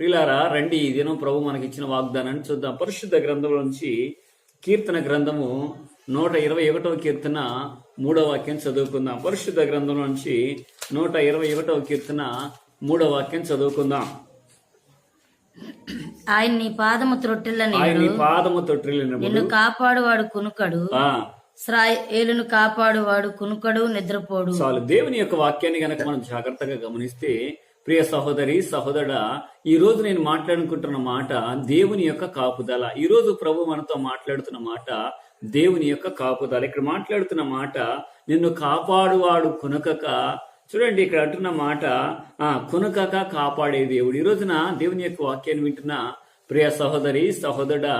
ప్రియులారా, రండి ఈ దినం ప్రభు మనకిచ్చిన వాగ్దానాన్ని చూద్దాం. పరిశుద్ధ గ్రంథం నుంచి కీర్తన గ్రంథము 121వ కీర్తన 3వ వాక్యం చదువుకుందాం. పరిశుద్ధ గ్రంథం నుంచి 121వ కీర్తన 3వ వాక్యం చదువుకుందాం. ఆయన నీ పాదము త్రొట్టిల్లని నిన్ను కాపాడువాడు కునుకడు, ఇశ్రాయేలును కాపాడువాడు కునుకడు నిద్రపోడు. చాలు. దేవుని యొక్క వాక్యాన్ని గనక మనం జాగ్రత్తగా గమనిస్తే, ప్రియ సహోదరి సహోదరా, ఈ రోజు నేను మాట్లాడుకుంటున్న మాట దేవుని యొక్క కాపుదల. ఈ రోజు ప్రభు మనతో మాట్లాడుతున్న మాట దేవుని యొక్క కాపుదల. ఇక్కడ మాట్లాడుతున్న మాట నిన్ను కాపాడువాడు కునకక. చూడండి, ఇక్కడ అంటున్న మాట కునకక కాపాడే దేవుడు. ఈ రోజున దేవుని యొక్క వాక్యాన్ని వింటున్న ప్రియ సహోదరి సహోదరుడా,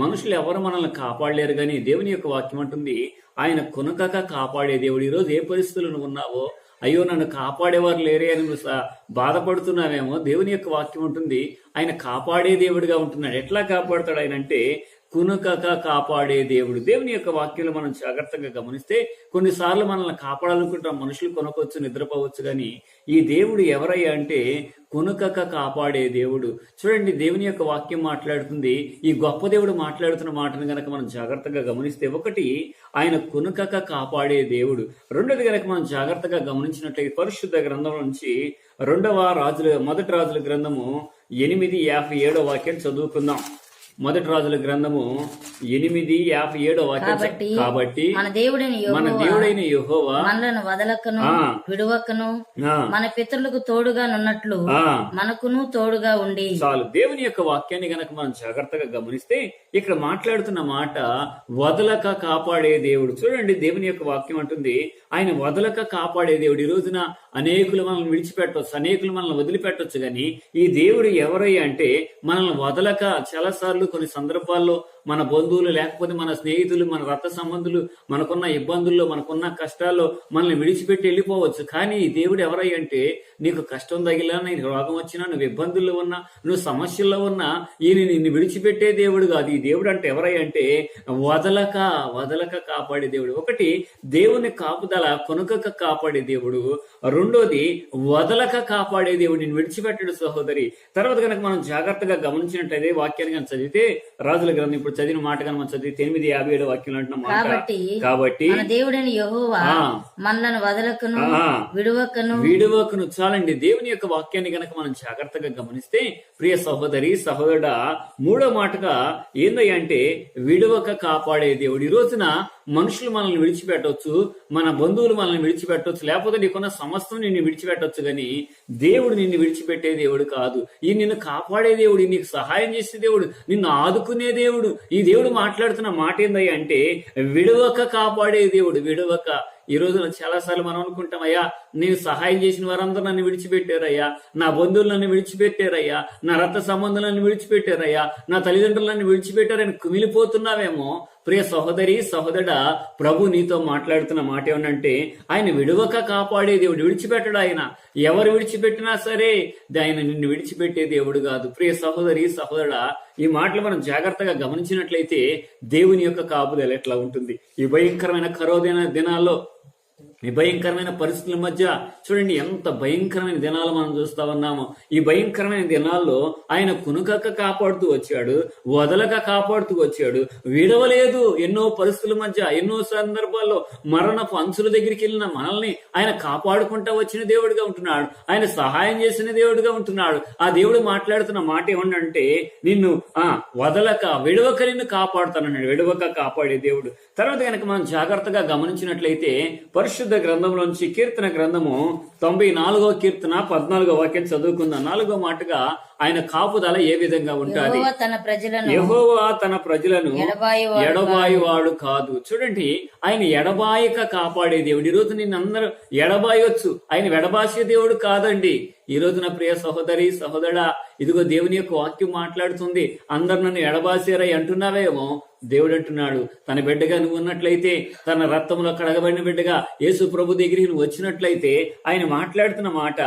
మనుషులు ఎవరు మనల్ని కాపాడలేరు, కానీ దేవుని యొక్క వాక్యం అంటుంది ఆయన కునకక కాపాడే దేవుడు. ఈరోజు ఏ పరిస్థితులు నువ్వు ఉన్నావో, అయ్యో నన్ను కాపాడేవారు లేరే అని నువ్వు బాధపడుతున్నావేమో, దేవుని యొక్క వాక్యం ఉంటుంది ఆయన కాపాడే దేవుడిగా ఉంటున్నాడు. ఎట్లా కాపాడుతాడు ఆయన అంటే కునుకక కాపాడే దేవుడు. దేవుని యొక్క వాక్యంలో మనం జాగ్రత్తగా గమనిస్తే, కొన్నిసార్లు మనల్ని కాపాడాలనుకుంటాం, మనుషులు కొనకొచ్చు, నిద్రపోవచ్చు, కానీ ఈ దేవుడు ఎవరయ్యా అంటే కునుకక కాపాడే దేవుడు. చూడండి, దేవుని యొక్క వాక్యం మాట్లాడుతుంది, ఈ గొప్ప దేవుడు మాట్లాడుతున్న మాటను గనక మనం జాగ్రత్తగా గమనిస్తే, ఒకటి ఆయన కునుకక కాపాడే దేవుడు. రెండోది గనక మనం జాగ్రత్తగా గమనించినట్లయితే పరిశుద్ధ గ్రంథం నుంచి మొదటి రాజుల గ్రంథము 8:57 వాక్యం చదువుకుందాం. మొదటి రాజుల గ్రంథము 8:57 వాక్యం. కాబట్టి మన దేవుడైన యెహోవా మనలను వదలకను విడువకను మన పితరులకు తోడుగా నున్నట్లు మనకును తోడుగా ఉండి. చాలు. దేవుని యొక్క వాక్యాన్ని గనక మనం జాగ్రత్తగా గమనిస్తే, ఇక్కడ మాట్లాడుతున్న మాట వదలక కాపాడే దేవుడు. చూడండి, దేవుని యొక్క వాక్యం అంటుంది ఆయన వదలక కాపాడే దేవుడు. ఈ రోజున అనేకులు మనల్ని విడిచిపెట్టవచ్చు, అనేకులు మనల్ని వదిలిపెట్టవచ్చు, కానీ ఈ దేవుడు ఎవరయ్యా అంటే మనల్ని వదలక చాలాసార్లు కొన్ని సందర్భాల్లో మన బంధువులు, లేకపోతే మన స్నేహితులు, మన రక్త సంబంధులు మనకున్న ఇబ్బందుల్లో, మనకున్న కష్టాల్లో మనల్ని విడిచిపెట్టి వెళ్ళిపోవచ్చు. కానీ ఈ దేవుడు ఎవరయ్య అంటే నీకు కష్టం తగిలినా, నీకు రోగం వచ్చినా, నువ్వు ఇబ్బందుల్లో ఉన్నా, నువ్వు సమస్యల్లో ఉన్నా, ఈయన నిన్ను విడిచిపెట్టే దేవుడు కాదు. ఈ దేవుడు అంటే ఎవరయ్య అంటే వదలక కాపాడే దేవుడు. ఒకటి దేవుని కాపుదల, కొనుకక కాపాడే దేవుడు. రెండోది వదలక కాపాడే దేవుడు, నిన్ను విడిచిపెట్టాడు సహోదరి. తర్వాత కనుక మనం జాగ్రత్తగా గమనించినట్లయితే వాక్యాన్ని కనుక చదివితే, రాజుల గ్రంథం ఇప్పుడు చదివిన మాట కనుక మనం చదివితే 8:57 వాక్యం అంటున్నాం. కాబట్టి దేవుడైన యెహోవా మనలను వదలకను విడువకను. చాలండి, దేవుని యొక్క వాక్యాన్ని గనక మనం జాగ్రత్తగా గమనిస్తే, ప్రియ సహోదరి సహోదరుడా, మూడో మాటగా ఏందయ్య అంటే విడువక కాపాడే దేవుడు. ఈ రోజున మనుషులు మనల్ని విడిచిపెట్టవచ్చు, మన బంధువులు మనల్ని విడిచిపెట్టవచ్చు, లేకపోతే నీకున్న సమస్తం నిన్ను విడిచిపెట్టవచ్చు, కానీ దేవుడు నిన్ను విడిచిపెట్టే దేవుడు కాదు. ఈ నిన్ను కాపాడే దేవుడు, నీకు సహాయం చేసే దేవుడు, నిన్ను ఆదుకునే దేవుడు. ఈ దేవుడు మాట్లాడుతున్న మాట ఏందయ్యా అంటే విడువక కాపాడే దేవుడు. విడువక. ఈ రోజున చాలా సార్లు మనం అనుకుంటాం, అయ్యా నేను సహాయం చేసిన వారందరూ నన్ను విడిచిపెట్టారయ్యా, నా బంధువులు నన్ను విడిచిపెట్టారయ్యా, నా రక్త సంబంధులు నన్ను విడిచిపెట్టారయ్యా, నా తల్లిదండ్రులు నన్ను విడిచిపెట్టారని కుమిలిపోతున్నావేమో. ప్రియ సహోదరి సహోదరుడా, ప్రభు నీతో మాట్లాడుతున్న మాట ఏమనంటే ఆయన విడువక కాపాడే దేవుడు. విడిచిపెట్టడు ఆయన. ఎవరు విడిచిపెట్టినా సరే ఆయన నిన్ను విడిచిపెట్టే దేవుడు కాదు. ప్రియ సహోదరి సహోదరుడా, ఈ మాటలు మనం జాగ్రత్తగా గమనించినట్లయితే దేవుని యొక్క కాపుదల ఎట్లా ఉంటుంది. ఈ భయంకరమైన కరోనా దినాల్లో, ఈ భయంకరమైన పరిస్థితుల మధ్య చూడండి ఎంత భయంకరమైన దినాలు మనం చూస్తా ఉన్నాము. ఈ భయంకరమైన దినాల్లో ఆయన కునుకక కాపాడుతూ వచ్చాడు, వదలక కాపాడుతూ వచ్చాడు, విడవలేదు. ఎన్నో పరిస్థితుల మధ్య, ఎన్నో సందర్భాల్లో మరణపు అంచుల దగ్గరికి వెళ్ళిన మనల్ని ఆయన కాపాడుకుంటా వచ్చిన దేవుడిగా ఉంటున్నాడు, ఆయన సహాయం చేసిన దేవుడిగా ఉంటున్నాడు. ఆ దేవుడు మాట్లాడుతున్న మాట ఏమన్నంటే నిన్ను వదలక విడవక నిన్ను కాపాడుతానన్నాడు. విడవక కాపాడే దేవుడు. తర్వాత కనుక మనం జాగ్రత్తగా గమనించినట్లయితే పరిశుద్ధ గ్రంథంలోంచి కీర్తన గ్రంథము 94వ కీర్తన 14వ వాక్యం చదువుకుందాం. 4వ మాటగా ఆయన కాపుదల ఏ విధంగా ఉంటుంది. యెహోవా తన ప్రజలను ఎడబాయివాడు కాదు. చూడండి, ఆయన ఎడబాయక కాపాడే దేవుడు. ఈ రోజు నిన్ను అందరూ ఎడబాయొచ్చు, ఆయన ఎడబాసే దేవుడు కాదండి. ఈ రోజు నా ప్రియ సహోదరి సహోదరుడా, ఇదిగో దేవుని యొక్క వాక్యం మాట్లాడుతుంది, అందరు నన్ను ఎడబాసారై అంటున్నావేమో. దేవుడు అంటున్నాడు, తన బిడ్డగా నువ్వు ఉన్నట్లయితే, తన రక్తంలో కడగబడిన బిడ్డగా యేసు ప్రభు దగ్గరికి నువ్వు వచ్చినట్లయితే, ఆయన మాట్లాడుతున్న మాట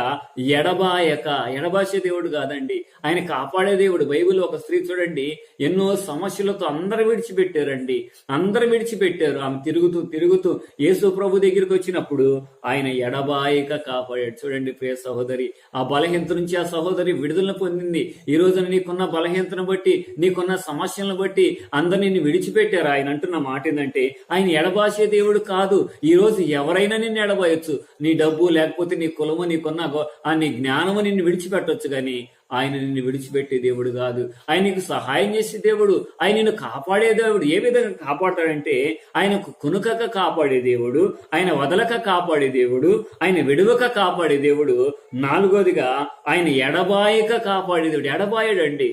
ఎడబాసే దేవుడు కాదండి, ఆయన కాపాడే దేవుడు. బైబిల్ ఒక స్త్రీ చూడండి, ఎన్నో సమస్యలతో అందరు విడిచిపెట్టారండి, అందరు విడిచిపెట్టారు. ఆమె తిరుగుతూ యేసు ప్రభు దగ్గరికి వచ్చినప్పుడు ఆయన ఎడబాయక కాపాడాడు. చూడండి ప్రియ సహోదరి, ఆ బలహీనత నుంచి ఆ సహోదరి విడుదలను పొందింది. ఈ రోజున నీకున్న బలహీనతను బట్టి, నీకున్న సమస్యలను బట్టి అందరు నిన్ను విడిచిపెట్టారు. ఆయన అంటున్న మాట ఏంటంటే, ఆయన ఎడబాసే దేవుడు కాదు. ఈ రోజు ఎవరైనా నిన్ను ఎడబాయొచ్చు. నీ డబ్బు లేకపోతే నీ కులము, నీకున్న నీ జ్ఞానము నిన్ను విడిచిపెట్టొచ్చు, కానీ ఆయన నిన్ను విడిచిపెట్టే దేవుడు కాదు. ఆయన నీకు సహాయం చేసే దేవుడు. ఆయన నిన్ను కాపాడే దేవుడు. ఏ విధంగా కాపాడతాడంటే, ఆయనకు కునుకక కాపాడే దేవుడు, ఆయన వదలక కాపాడే దేవుడు, ఆయన విడువక కాపాడే దేవుడు. నాలుగోదిగా ఆయన ఎడబాయక కాపాడే దేవుడు. ఎడబాయడండి.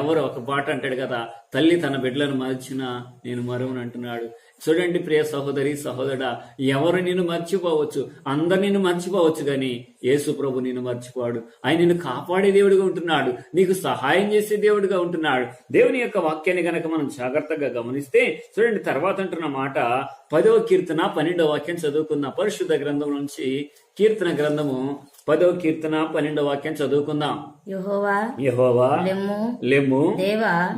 ఎవరు ఒక పాట అంటాడు కదా, తల్లి తన బిడ్డలను మర్చినా నేను మరువను అంటున్నాడు. చూడండి ప్రియ సహోదరి సహోదరుడా, ఎవరు నిన్ను మర్చిపోవచ్చు, అందరు నిన్ను మర్చిపోవచ్చు, కానీ యేసు ప్రభు నిన్ను మర్చిపోడు. ఆయన నిన్ను కాపాడే దేవుడిగా ఉంటున్నాడు, నీకు సహాయం చేసే దేవుడిగా ఉంటున్నాడు. దేవుని యొక్క వాక్యాన్ని గనక మనం జాగ్రత్తగా గమనిస్తే చూడండి, తర్వాత అంటున్న మాట 10వ కీర్తన 12వ వాక్యం చదువుకుందాం. పరిశుద్ధ గ్రంథం నుంచి కీర్తన గ్రంథము 10వ కీర్తన 12వ వాక్యం చదువుకుందాం. యెహోవా లెమ్ము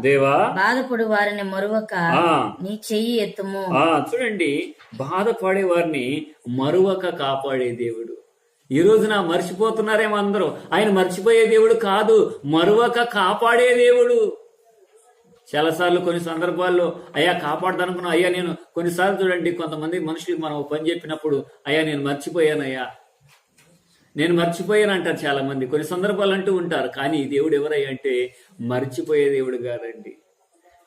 దేవా బాధపడు వారిని మరువక నీ చెయ్యి ఎత్తుము. చూడండి, బాధపడే వారిని మరువక కాపాడే దేవుడు. ఈ రోజున మర్చిపోతున్నారేమో అందరూ. ఆయన మర్చిపోయే దేవుడు కాదు, మరువక కాపాడే దేవుడు. చాలాసార్లు కొన్ని సందర్భాల్లో అయ్యా కాపాడదనుకున్నా, అయ్యా నేను కొన్నిసార్లు చూడండి, కొంతమంది మనుషులకు మనం పని చెప్పినప్పుడు అయ్యా నేను మర్చిపోయానయ్యా, నేను మర్చిపోయాను అంటారు చాలా మంది. కొన్ని సందర్భాలు అంటూ ఉంటారు. కానీ ఈ దేవుడు ఎవరయ్యా అంటే మర్చిపోయే దేవుడు కాదండి.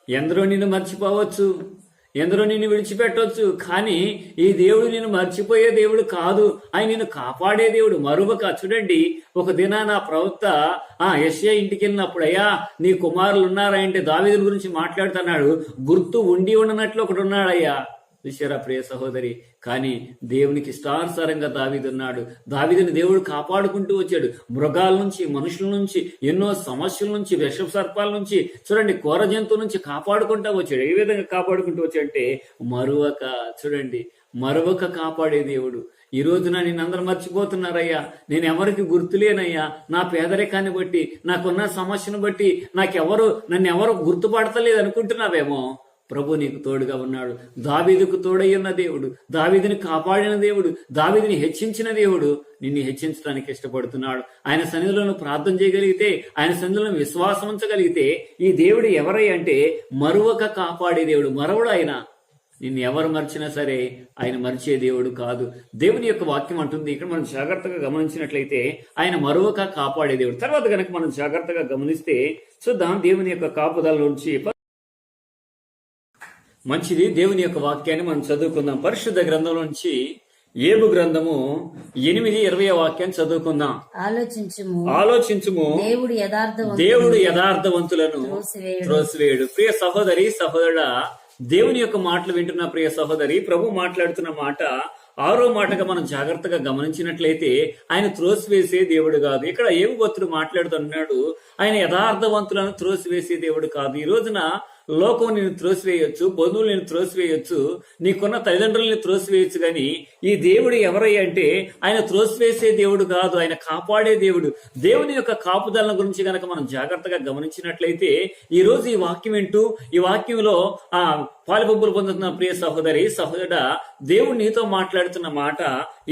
ఎందరో నిన్ను మర్చిపోవచ్చు, ఎందరో నిన్ను విడిచిపెట్టవచ్చు, కానీ ఈ దేవుడు నిన్ను మర్చిపోయే దేవుడు కాదు. ఆయన నిన్ను కాపాడే దేవుడు. మరువక చూడండి, ఒక దినాన ప్రవక్త యెషయా ఇంటికి వెళ్ళినప్పుడు, అయ్యా నీ కుమారులు ఉన్నారా అంటే దావీదు గురించి మాట్లాడుతున్నాడు. గుర్తు ఉండి ఉండనట్లు ఒకడు ఉన్నాడయ్యా. చూశారా ప్రియ సహోదరి, కానీ దేవునికి ఇష్టానుసారంగా దావీదున్నాడు. దావీదుని దేవుడు కాపాడుకుంటూ వచ్చాడు. మృగాల నుంచి, మనుషుల నుంచి, ఎన్నో సమస్యల నుంచి, విష సర్పాల నుంచి, చూడండి కోర జంతువుల నుంచి కాపాడుకుంటూ వచ్చాడు. ఏ విధంగా కాపాడుకుంటూ వచ్చాడంటే మరువక, చూడండి మరువక కాపాడే దేవుడు. ఈ రోజున నేను అందరూ మర్చిపోతున్నారయ్యా, నేను ఎవరికి గుర్తులేనయ్యా, నా పేదరికాన్ని బట్టి, నాకున్న సమస్యను బట్టి నన్ను ఎవరు గుర్తుపడతలేదు అనుకుంటున్నావేమో. ప్రభు నీకు తోడుగా ఉన్నాడు. దావీదుకు తోడయ్యున్న దేవుడు, దావీదుని కాపాడిన దేవుడు, దావీదుని హెచ్చించిన దేవుడు నిన్ను హెచ్చించడానికి ఇష్టపడుతున్నాడు. ఆయన సన్నిధిలో ప్రార్థన చేయగలిగితే, ఆయన సన్నిధిలో విశ్వాసం ఉంచగలిగితే, ఈ దేవుడు ఎవరై అంటే మరువక కాపాడే దేవుడు. మరవడు ఆయన. నిన్ను ఎవరు మర్చినా సరే ఆయన మర్చే దేవుడు కాదు. దేవుని యొక్క వాక్యం అంటుంది, ఇక్కడ మనం జాగ్రత్తగా గమనించినట్లయితే ఆయన మరువక కాపాడే దేవుడు. తర్వాత కనుక మనం జాగ్రత్తగా గమనిస్తే చూద్దాం దేవుని యొక్క కాపుదల నుంచి. మంచిది, దేవుని యొక్క వాక్యాన్ని మనం చదువుకుందాం. పరిశుద్ధ గ్రంథం నుంచి యోబు గ్రంథము 8:20 వాక్యాన్ని చదువుకుందాం. ఆలోచించుము దేవుడు యథార్థవంతులను త్రోసివేయుడు. ప్రియ సహోదరి సహోదరుడా, దేవుని యొక్క మాటలు వింటున్న ప్రియ సహోదరి, ప్రభు మాట్లాడుతున్న మాట 6వ మాటగా మనం జాగ్రత్తగా గమనించినట్లయితే ఆయన త్రోసివేసే దేవుడు కాదు. ఇక్కడ యోబు భక్తుడు మాట్లాడుతున్నాడు, ఆయన యథార్థవంతులను త్రోసివేసే దేవుడు కాదు. ఈ రోజున లోకం నేను త్రోసివేయొచ్చు, బంధువులు నేను త్రోసివేయొచ్చు, నీకున్న తల్లిదండ్రులని త్రోసివేయొచ్చు, కానీ ఈ దేవుడు ఎవరయ్య అంటే ఆయన త్రోసివేసే దేవుడు కాదు, ఆయన కాపాడే దేవుడు. దేవుని యొక్క కాపుదల గురించి గనక మనం జాగ్రత్తగా గమనించినట్లయితే, ఈ రోజు ఈ వాక్యం వింటూ ఈ వాక్యంలో పాలుపంపులు పొందుతున్న ప్రియ సహోదరి సహోదరుడా, దేవుడు నీతో మాట్లాడుతున్న మాట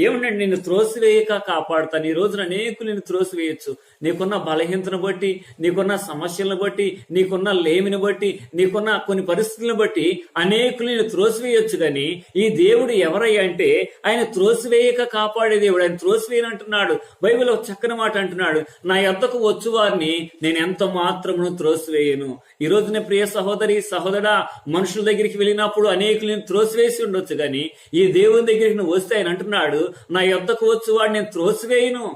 ఏమంటే, నిన్ను త్రోసివేయక కాపాడుతాను. ఈ రోజున అనేకులు నిన్ను త్రోసివేయొచ్చు. నీకున్న బలహీనతను బట్టి, నీకున్న సమస్యలను బట్టి, నీకున్న లేమిని బట్టి, నీకున్న కొన్ని పరిస్థితులను బట్టి అనేకులు నేను త్రోసివేయొచ్చు, కానీ ఈ దేవుడు ఎవరయ్యా అంటే ఆయన త్రోసివేయక కాపాడే దేవుడు. ఆయన త్రోసివేయనంటున్నాడు. బైబిల్ ఒక చక్కని మాట అంటున్నాడు, నా యొద్దకు వచ్చు వారిని నేను ఎంత మాత్రమును త్రోసివేయను. ఈ రోజున ప్రియ సహోదరి సహోదరా, మనుషుల దగ్గరికి వెళ్ళినప్పుడు అనేకులు నేను త్రోసివేసి ఉండొచ్చు, కానీ ఈ దేవుని దగ్గరికి నువ్వు వస్తే ఆయన అంటున్నాడు, నా యొద్దకు వచ్చు వాడిని నేను త్రోసివేయను.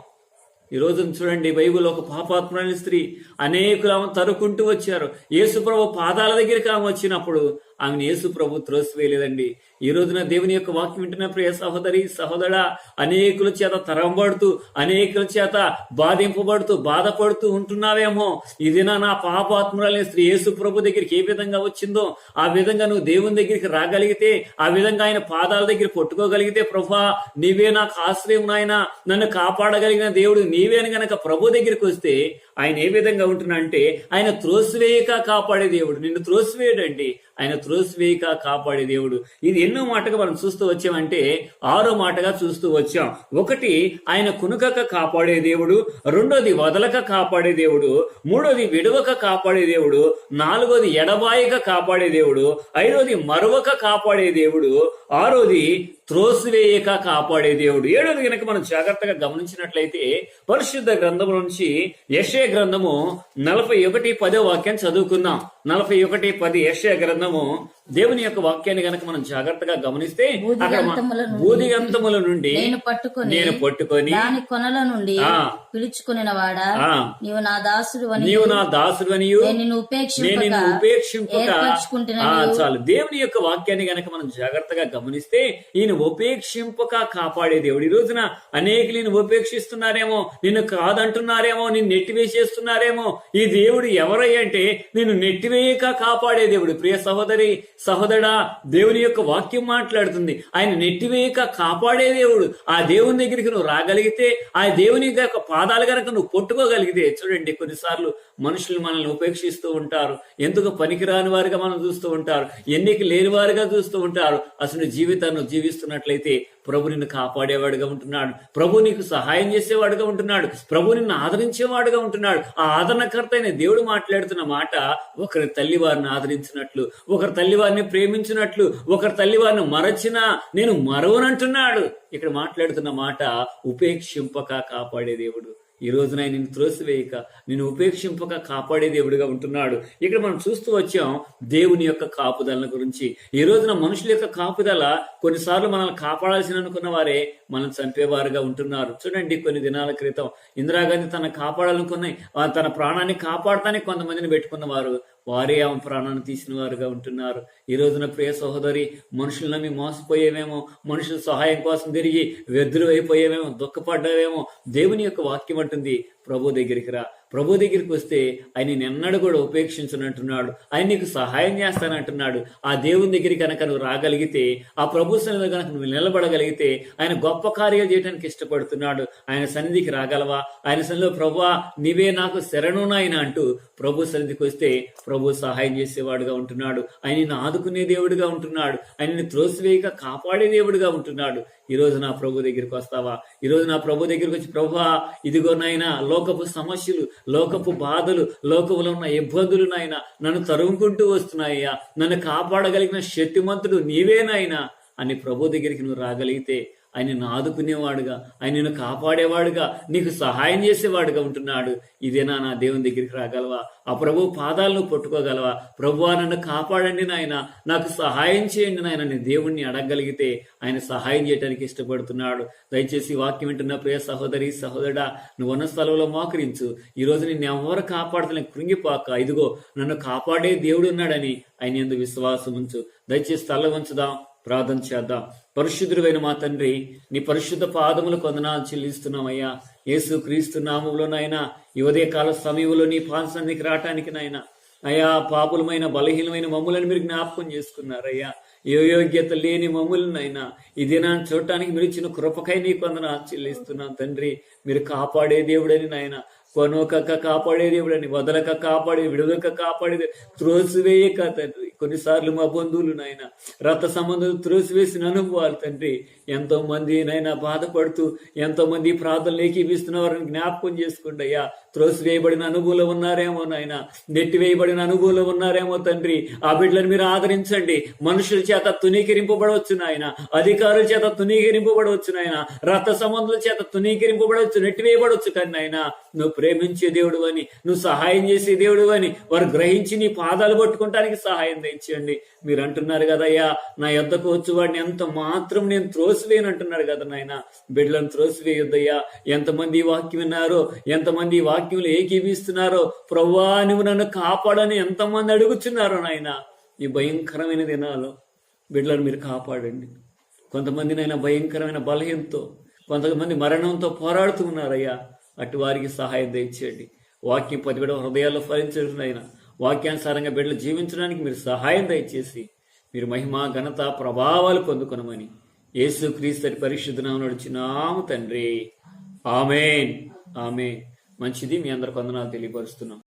ఈ రోజు చూడండి, బైబిల్ ఒక పాపాత్ములైన స్త్రీ, అనేకులు ఆమె తరుకుంటూ వచ్చారు. యేసు ప్రభు పాదాల దగ్గరికి ఆమె వచ్చినప్పుడు ఆమెను యేసు ప్రభు త్రోసివేయలేదండి. ఈ రోజున దేవుని యొక్క వాక్యం వింటున్న ప్రియ సహోదరి సహోదరా, అనేకుల చేత తరంబడుతూ, అనేకుల చేత బాధింపబడుతూ, బాధపడుతూ ఉంటున్నావేమో. ఇది నా పాపాత్మురాలైన స్త్రీ యేసు ప్రభు దగ్గరికి ఏ విధంగా వచ్చిందో ఆ విధంగా నువ్వు దేవుని దగ్గరికి రాగలిగితే, ఆ విధంగా ఆయన పాదాల దగ్గర పట్టుకోగలిగితే, ప్రభువా నీవే నాకు ఆశ్రయం, నాయన నన్ను కాపాడగలిగిన దేవుడు నీవే అని గనక ప్రభు దగ్గరికి వస్తే ఆయన ఏ విధంగా ఉంటున్నాడంటే ఆయన త్రోసివేయక కాపాడే దేవుడు. నిన్ను త్రోసివేయడండి, ఆయన త్రోసివేయక కాపాడే దేవుడు. ఇది ఎన్నో మాటగా మనం చూస్తూ వచ్చామంటే 6వ మాటగా చూస్తూ వచ్చాం. ఒకటి, ఆయన కునుకక కాపాడే దేవుడు. రెండోది వదలక కాపాడే దేవుడు. మూడోది విడవక కాపాడే దేవుడు. నాలుగోది ఎడబాయక కాపాడే దేవుడు. ఐదోది మరవక కాపాడే దేవుడు. ఆరోది త్రోసివేయక కాపాడే దేవుడు. ఏడోది కనుక మనం జాగ్రత్తగా గమనించినట్లయితే పరిశుద్ధ గ్రంథము నుంచి యెషయా గ్రంథము 41:10 చదువుకుందాం. 41:10 యెషయా గ్రంథము దేవుని యొక్క వాక్యాన్ని గనక మనం జాగ్రత్తగా గమనిస్తే అక్కడ బూదిగంతముల నుండి నేను పట్టుకొని దాని కొనల నుండి పిలుచుకుని వాడా, నీవు నా దాసుడు అని నేను ఉపేక్షింపక. చాలు. దేవుని యొక్క వాక్యాన్ని గనక మనం జాగ్రత్తగా గమనిస్తే ఈయన ఉపేక్షింపక కాపాడే దేవుడు. ఈ రోజున అనేకులు నిన్ను ఉపేక్షిస్తున్నారేమో, నిన్ను కాదంటున్నారేమో, నిన్ను నెట్టివేసేస్తున్నారేమో. ఈ దేవుడు ఎవరయ్యంటే నిన్ను నెట్టివేయక కాపాడే దేవుడు. ప్రియ సహోదరి సహోదరా, దేవుని యొక్క వాక్యం మాట్లాడుతుంది, ఆయన నెట్టివేయక కాపాడే దేవుడు. ఆ దేవుని దగ్గరికి నువ్వు రాగలిగితే, ఆ దేవుని యొక్క పాదాలు కనుక నువ్వు పట్టుకోగలిగితే, చూడండి కొన్నిసార్లు మనుషులు మనల్ని ఉపేక్షిస్తూ ఉంటారు, ఎందుకు పనికిరాని వారిగా మనం చూస్తూ ఉంటారు, ఎన్నిక లేని వారిగా చూస్తూ ఉంటారు. అసలు జీవితాన్ని జీవిస్తున్నట్లయితే ప్రభు నిన్ను కాపాడేవాడుగా ఉంటున్నాడు, ప్రభు నీకు సహాయం చేసేవాడుగా ఉంటున్నాడు, ప్రభు నిన్ను ఆదరించేవాడుగా ఉంటున్నాడు. ఆ ఆదరణకర్త అయిన దేవుడు మాట్లాడుతున్న మాట, ఒకరి తల్లి వారిని ఆదరించినట్లు, ఒకరి తల్లి వారిని ప్రేమించినట్లు, ఒకరి తల్లి వారిని మరచినా నేను మరవనంటున్నాడు. ఇక్కడ మాట్లాడుతున్న మాట ఉపేక్షింపక కాపాడే దేవుడు. ఈ రోజున నిన్ను త్రోసివేయక, నిన్ను ఉపేక్షింపక కాపాడే దేవుడిగా ఉంటున్నాడు. ఇక్కడ మనం చూస్తూ వచ్చాం దేవుని యొక్క కాపుదల గురించి. ఈ రోజున మనుషుల యొక్క కాపుదల, కొన్నిసార్లు మనల్ని కాపాడాల్సిన అనుకున్న వారే మనం చంపేవారుగా ఉంటున్నారు. చూడండి, కొన్ని దినాల క్రితం ఇందిరాగాంధీ తన కాపాడాలనుకున్నాయి, తన ప్రాణాన్ని కాపాడటానికి కొంతమందిని పెట్టుకున్నవారు, వారే ఆమె ప్రాణాన్ని తీసిన వారుగా ఉంటున్నారు. ఈ రోజున ప్రియ సహోదరి, మనుషులు నమ్మి మోసపోయేవేమో, మనుషుల సహాయం కోసం తిరిగి వ్యర్థులు అయిపోయేవేమో, దుఃఖపడ్డావేమో. దేవుని యొక్క వాక్యం అంటుంది, ప్రభు దగ్గరికి రా. ప్రభు దగ్గరికి వస్తే ఆయన నిన్నడు కూడా ఉపేక్షించనంటున్నాడు, ఆయన నీకు సహాయం చేస్తానంటున్నాడు. ఆ దేవుని దగ్గరికి కనుక నువ్వు రాగలిగితే, ఆ ప్రభు సన్నిధిలో కనుక నువ్వు నిలబడగలిగితే, ఆయన గొప్ప కార్యాలు చేయడానికి ఇష్టపడుతున్నాడు. ఆయన సన్నిధికి రాగలవా? ఆయన సన్నిధిలో ప్రభువా నీవే నాకు శరణు నాయన అంటూ ప్రభు సన్నిధికి వస్తే ప్రభు సహాయం చేసేవాడుగా ఉంటున్నాడు. ఆయన నిన్ను ఆదుకునే దేవుడిగా ఉంటున్నాడు. ఆయన నిన్ను త్రోసివేయక కాపాడే దేవుడిగా ఉంటున్నాడు. ఈ రోజు నా ప్రభు దగ్గరికి వస్తావా? ఈ రోజు నా ప్రభు దగ్గరికి వచ్చి, ప్రభువా ఇదిగో నాయనా, లోకపు సమస్యలు, లోకపు బాధలు, లోకములో ఉన్న ఇబ్బందులు నాయన నన్ను తరుముకుంటూ వస్తున్నాయ్యా, నన్ను కాపాడగలిగిన శక్తిమంతుడు నీవేనాయనా అని ప్రభు దగ్గరికి నువ్వు రాగలిగితే, ఆయన నిన్ను ఆదుకునేవాడుగా, ఆయన నిన్ను కాపాడేవాడుగా, నీకు సహాయం చేసేవాడుగా ఉంటున్నాడు. ఇదేనా నా దేవుని దగ్గరికి రాగలవా? ఆ ప్రభు పాదాలను పట్టుకోగలవా? ప్రభువా నన్ను కాపాడండి నాయన, నాకు సహాయం చేయండి నాయన నీ దేవుణ్ణి అడగగలిగితే ఆయన సహాయం చేయడానికి ఇష్టపడుతున్నాడు. దయచేసి వాక్యం వింటున్న ప్రియ సహోదరి సహోదరుడా, నువ్వు ఉన్న స్థలంలో మోకరించు. ఈ రోజు నిన్ను ఎవరు కాపాడుతున్నా కృంగిపోక, ఇదిగో నన్ను కాపాడే దేవుడు ఉన్నాడని ఆయన యందు విశ్వాసం ఉంచు. దయచేసి తల వంచుదాం, ప్రార్థన చేద్దాం. పరిశుద్ధుడైన మా తండ్రి, నీ పరిశుద్ధ పాదములు వందనాలు చెల్లిస్తున్నామయ్యా. యేసు క్రీస్తు నామములోనైనా ఈ ఉదయకాల సమయంలో నీ పాదసన్నిధికి రావటానికి నాయన అయ్యా, పాపులమైన బలహీనమైన మమ్ములను మీరు జ్ఞాపకం చేసుకున్నారయ్యా. ఏ యోగ్యత లేని మమ్ములనైనా ఈ దినాన్ని చూడటానికి మీరు ఇచ్చిన కృపకై నీకు వందనాలు చెల్లిస్తున్నాం తండ్రి. మీరు కాపాడే దేవుడని నాయన, కొనోకక్క కాపాడే దేవుడని, వదలక కాపాడే, విడవక కాపాడే, త్రోసివేయక తండ్రి. కొన్నిసార్లు మా బంధువులు నాయన రక్త సంబంధం త్రోసివేసిన అనుభవాలు తండ్రి. ఎంతో మంది నాయన బాధపడుతూ, ఎంతో మంది ప్రార్థనలు ఏకీపిస్తున్నవారిని జ్ఞాపకం చేసుకోండి అయ్యా. త్రోసివేయబడిన అనుభవంలో ఉన్నారేమో నాయన, నెట్టివేయబడిన అనుభవంలో ఉన్నారేమో తండ్రి. ఆ బిడ్డలను మీరు ఆదరించండి. మనుషుల చేత తునీకరింపబడవచ్చు నాయన, అధికారుల చేత తునీకరింపబడవచ్చు నాయన, రక్త సంబంధుల చేత తునీకరింపబడవచ్చు, నెట్టివేయబడవచ్చు. కానీ నాయన నువ్వు ప్రేమించే దేవుడు అని, నువ్వు సహాయం చేసే దేవుడు అని వారు గ్రహించి నీ పాదాలు పట్టుకోవటానికి సహాయం తెచ్చండి. మీరు అంటున్నారు కదయ్యా, నా యొద్దకు వచ్చి వాడిని ఎంత మాత్రం నేను త్రోసివేయను అంటున్నారు కదా నాయన. బిడ్డలను త్రోసివేయొద్దయ్యా. ఎంతమంది ఈ వాక్యం విన్నారో, ఎంతమంది ఈ వాక్యంలో ఏకీవిస్తున్నారో, ప్రభువా నువ్వు నన్ను కాపాడని ఎంతమంది అడుగుతున్నారో నాయన. ఈ భయంకరమైన దినాలు బిడ్డలను మీరు కాపాడండి. కొంతమంది నైనా భయంకరమైన బలహీనతో, కొంతమంది మరణంతో పోరాడుతూ ఉన్నారయ్యా. అటు వారికి సహాయం దయచేయండి. వాక్యం పదివేడ హృదయాల్లో ఫలించడం, వాక్యానుసారంగా బిడ్డలు జీవించడానికి మీరు సహాయం దయచేసి మీరు మహిమ ఘనత ప్రభావాలు పొందుకొనమని యేసు క్రీస్తు పరిశుద్ధ నామమున నడుచున్నాము తండ్రి. ఆమేన్, ఆమేన్. మంచిది. మీ అందరికి వందనాలు తెలియపరుస్తున్నాం.